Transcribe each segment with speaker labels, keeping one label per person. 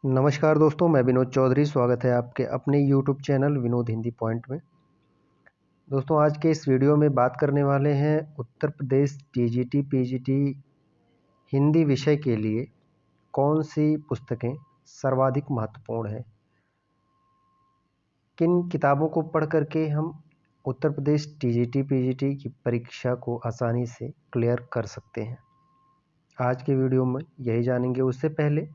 Speaker 1: नमस्कार दोस्तों, मैं विनोद चौधरी। स्वागत है आपके अपने YouTube channel Vinod Hindi point में। दोस्तों, आज के इस वीडियो में बात करने वाले हैं उत्तर प्रदेश टीजीटी पीजीटी हिंदी विषय के लिए कौन सी पुस्तकें सर्वाधिक महत्वपूर्ण हैं। किन किताबों को पढ़ करके हम उत्तर प्रदेश टीजीटी पीजीटी की परीक्षा को आसानी से क्लियर कर सकते हैं। आज के वीडियो में यही जानेंगे। उससे पहले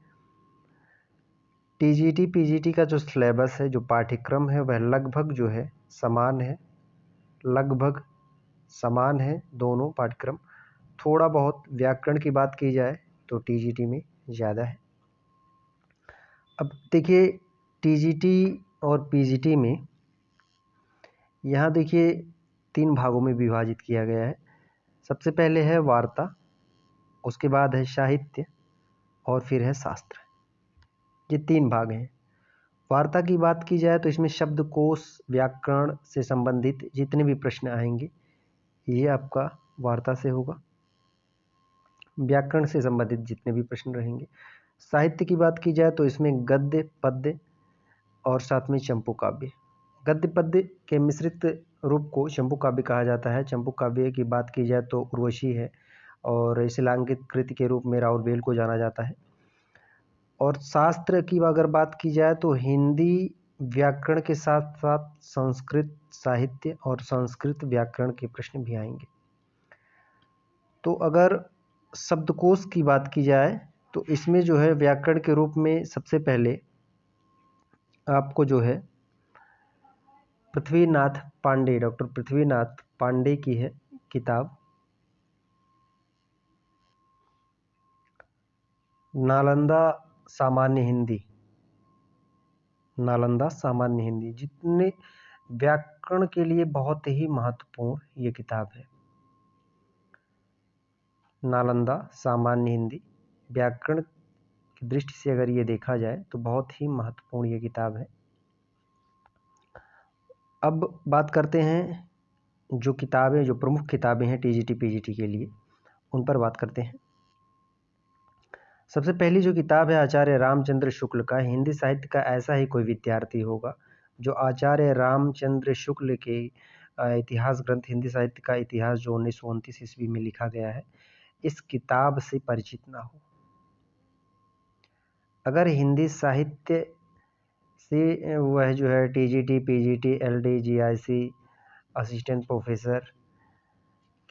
Speaker 1: टीजीटी पीजीटी का जो सिलेबस है, जो पाठ्यक्रम है, वह लगभग जो है समान है। लगभग समान है दोनों पाठ्यक्रम। थोड़ा बहुत व्याकरण की बात की जाए तो टीजीटी में ज़्यादा है। अब देखिए, टीजीटी और पीजीटी में यहाँ देखिए 3 भागों में विभाजित किया गया है। सबसे पहले है वार्ता, उसके बाद है साहित्य और फिर है शास्त्र। ये 3 भाग हैं। वार्ता की बात की जाए तो इसमें शब्दकोश, व्याकरण से संबंधित जितने भी प्रश्न आएंगे ये आपका वार्ता से होगा। व्याकरण से संबंधित जितने भी प्रश्न रहेंगे। साहित्य की बात की जाए तो इसमें गद्य, पद्य और साथ में चंपू काव्य। गद्य पद्य के मिश्रित रूप को चंपू काव्य कहा जाता है। चंपू काव्य की बात की जाए तो उर्वशी है और शिलांकित कृति के रूप में राउरबेल को जाना जाता है। और शास्त्र की अगर बात की जाए तो हिंदी व्याकरण के साथ साथ संस्कृत साहित्य और संस्कृत व्याकरण के प्रश्न भी आएंगे। तो अगर शब्दकोश की बात की जाए तो इसमें जो है व्याकरण के रूप में सबसे पहले आपको जो है पृथ्वीनाथ पांडे, डॉक्टर पृथ्वीनाथ पांडे की है किताब नालंदा सामान्य हिंदी। नालंदा सामान्य हिंदी जितने व्याकरण के लिए बहुत ही महत्वपूर्ण ये किताब है। नालंदा सामान्य हिंदी व्याकरण की दृष्टि से अगर ये देखा जाए तो बहुत ही महत्वपूर्ण ये किताब है। अब बात करते हैं जो किताबें, जो प्रमुख किताबें हैं टीजीटी पीजीटी के लिए, उन पर बात करते हैं। सबसे पहली जो किताब है आचार्य रामचंद्र शुक्ल का हिंदी साहित्य का ऐसा ही कोई विद्यार्थी होगा जो आचार्य रामचंद्र शुक्ल के इतिहास ग्रंथ हिंदी साहित्य का इतिहास जो 1929 ईस्वी में लिखा गया है, इस किताब से परिचित ना हो। अगर हिंदी साहित्य से वह जो है TGT PGT LD GIC assistant professor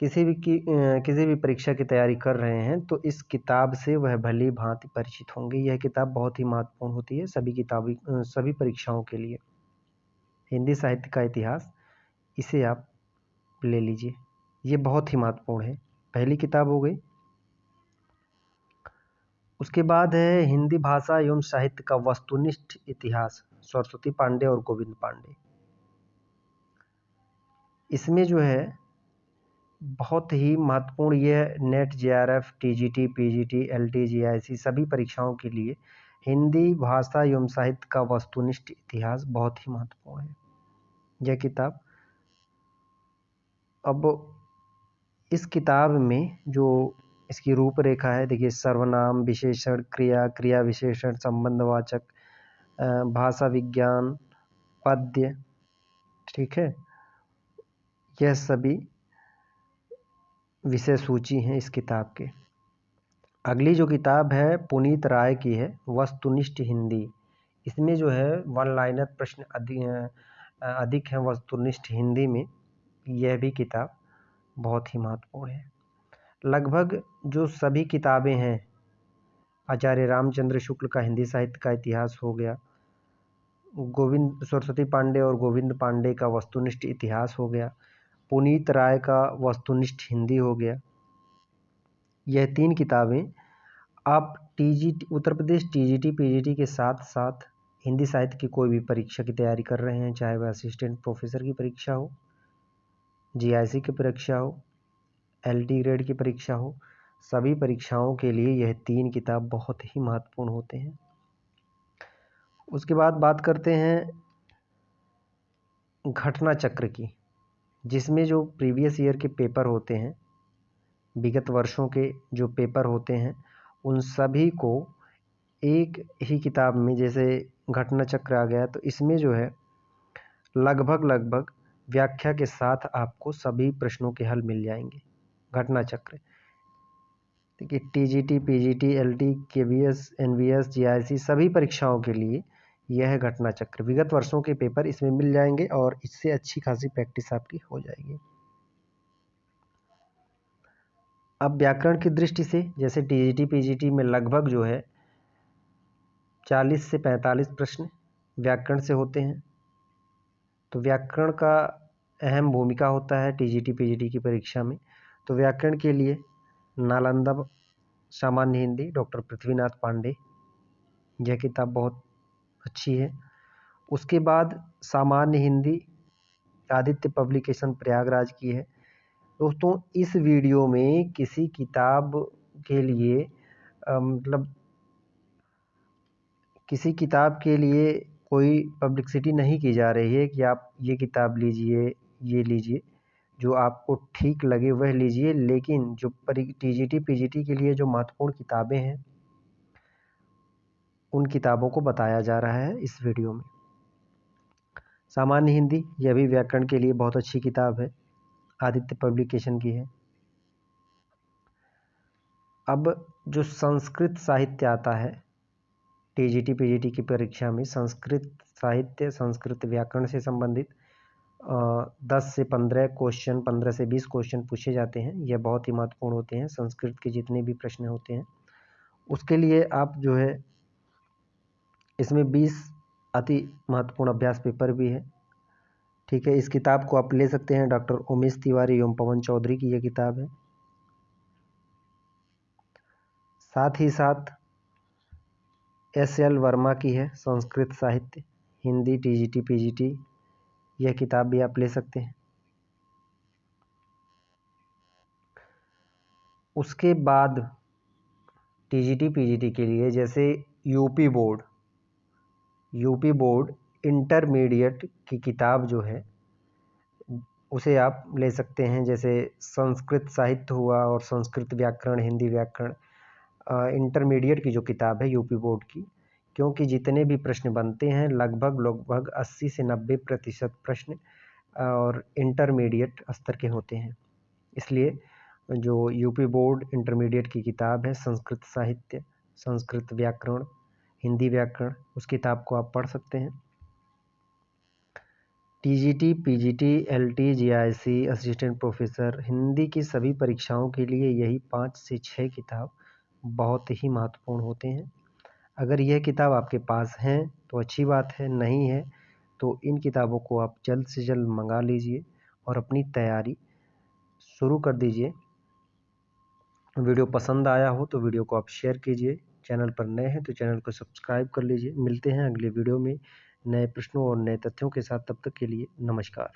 Speaker 1: किसी भी परीक्षा की तैयारी कर रहे हैं तो इस किताब से वह भली भांति परिचित होंगे। यह किताब बहुत ही महत्वपूर्ण होती है सभी परीक्षाओं के लिए। हिंदी साहित्य का इतिहास, इसे आप ले लीजिए, ये बहुत ही महत्वपूर्ण है। पहली किताब हो गई। उसके बाद है हिंदी भाषा एवं साहित्य का वस्तुनिष्ठ इतिहास, सरस्वती पांडे और गोविंद पांडे। इसमें जो है बहुत ही महत्वपूर्ण, यह net JRF TGT PGT LT GIC सभी परीक्षाओं के लिए हिंदी भाषा एवं साहित्य का वस्तुनिष्ठ इतिहास बहुत ही महत्वपूर्ण है यह किताब। अब इस किताब में जो इसकी रूपरेखा है, देखिए, सर्वनाम, विशेषण, क्रिया, क्रिया विशेषण, संबंधवाचक, भाषा विज्ञान, पद्य, ठीक है, यह सभी विषय सूची हैं इस किताब के। अगली जो किताब है पुनीत राय की है वस्तुनिष्ठ हिंदी। इसमें जो है वन लाइनर प्रश्न अधिक है वस्तुनिष्ठ हिंदी में। यह भी किताब बहुत ही महत्वपूर्ण है। लगभग जो सभी किताबें हैं, आचार्य रामचंद्र शुक्ल का हिंदी साहित्य का इतिहास हो गया, सरस्वती पांडे और गोविंद पांडे का वस्तुनिष्ठ इतिहास हो गया, पुनीत राय का वस्तुनिष्ठ हिंदी हो गया, यह 3 किताबें आप TGT Uttar Pradesh TGT PGT के साथ साथ हिंदी साहित्य की कोई भी परीक्षा की तैयारी कर रहे हैं, चाहे वह असिस्टेंट प्रोफेसर की परीक्षा हो, जीआईसी की परीक्षा हो, एलटी ग्रेड की परीक्षा हो, सभी परीक्षाओं के लिए यह 3 किताब बहुत ही महत्वपूर्ण होते हैं। उसके बाद बात करते हैं घटना चक्र की, जिसमें जो प्रीवियस ईयर के पेपर होते हैं, विगत वर्षों के जो पेपर होते हैं, उन सभी को एक ही किताब में जैसे घटना चक्र आ गया, तो इसमें जो है लगभग व्याख्या के साथ आपको सभी प्रश्नों के हल मिल जाएंगे। घटना चक्र देखिए, TGT, PGT, LT, KVS, NVS, GIC सभी परीक्षाओं के लिए यह है घटना चक्र। विगत वर्षों के पेपर इसमें मिल जाएंगे और इससे अच्छी खासी प्रैक्टिस आपकी हो जाएगी। अब व्याकरण की दृष्टि से जैसे टीजीटी, पीजीटी में लगभग जो है 40 से 45 प्रश्न व्याकरण से होते हैं। तो व्याकरण का अहम भूमिका होता है टीजीटी, पीजीटी की परीक्षा में। तो व्याकरण के लिए नालंदा सामान्य हिंदी डॉक्टर पृथ्वीनाथ पांडे, यह किताब बहुत अच्छी है। उसके बाद सामान्य हिंदी आदित्य पब्लिकेशन प्रयागराज की है। दोस्तों, इस वीडियो में किसी किताब के लिए मतलब किसी किताब के लिए कोई पब्लिसिटी नहीं की जा रही है कि आप ये किताब लीजिए, ये लीजिए, जो आपको ठीक लगे वह लीजिए। लेकिन जो टीजीटी, पीजीटी के लिए जो महत्वपूर्ण किताबें हैं, उन किताबों को बताया जा रहा है इस वीडियो में। सामान्य हिंदी, यह भी व्याकरण के लिए बहुत अच्छी किताब है, आदित्य पब्लिकेशन की है। अब जो संस्कृत साहित्य आता है टीजीटी, पीजीटी की परीक्षा में, संस्कृत साहित्य, संस्कृत व्याकरण से संबंधित 10 से 15 क्वेश्चन, 15 से 20 क्वेश्चन पूछे जाते हैं। यह बहुत ही महत्वपूर्ण होते हैं, संस्कृत के जितने भी प्रश्न होते हैं। उसके लिए आप जो है इसमें 20 अति महत्वपूर्ण अभ्यास पेपर भी है। ठीक है, इस किताब को आप ले सकते हैं, डॉक्टर उमेश तिवारी एवं पवन चौधरी की यह किताब है। साथ ही साथ एस.एल. वर्मा की है संस्कृत साहित्य हिंदी टीजीटी, पीजीटी, यह किताब भी आप ले सकते हैं। उसके बाद टीजीटी, पीजीटी के लिए जैसे यूपी बोर्ड इंटरमीडिएट की किताब जो है उसे आप ले सकते हैं। जैसे संस्कृत साहित्य हुआ और संस्कृत व्याकरण, हिंदी व्याकरण, इंटरमीडिएट की जो किताब है यूपी बोर्ड की, क्योंकि जितने भी प्रश्न बनते हैं लगभग 80 से 90% प्रश्न और इंटरमीडिएट स्तर के होते हैं। इसलिए जो यूपी बोर्ड इंटरमीडिएट की किताब है संस्कृत साहित्य, संस्कृत व्याकरण, हिंदी व्याकरण, उस किताब को आप पढ़ सकते हैं। TGT, PGT, LT, GIC, assistant professor, Hindi की सभी परीक्षाओं के लिए यही 5 से 6 किताब बहुत ही महत्वपूर्ण होते हैं। अगर यह किताब आपके पास हैं तो अच्छी बात है, नहीं है तो इन किताबों को आप जल्द से जल्द मंगा लीजिए और अपनी तैयारी शुरू कर दीजिए। वीडियो पसंद आया हो तो वीडियो को आप शेयर कीजिए। चैनल पर नए हैं तो चैनल को सब्सक्राइब कर लीजिए। मिलते हैं अगले वीडियो में नए प्रश्नों और नए तथ्यों के साथ। तब तक के लिए नमस्कार।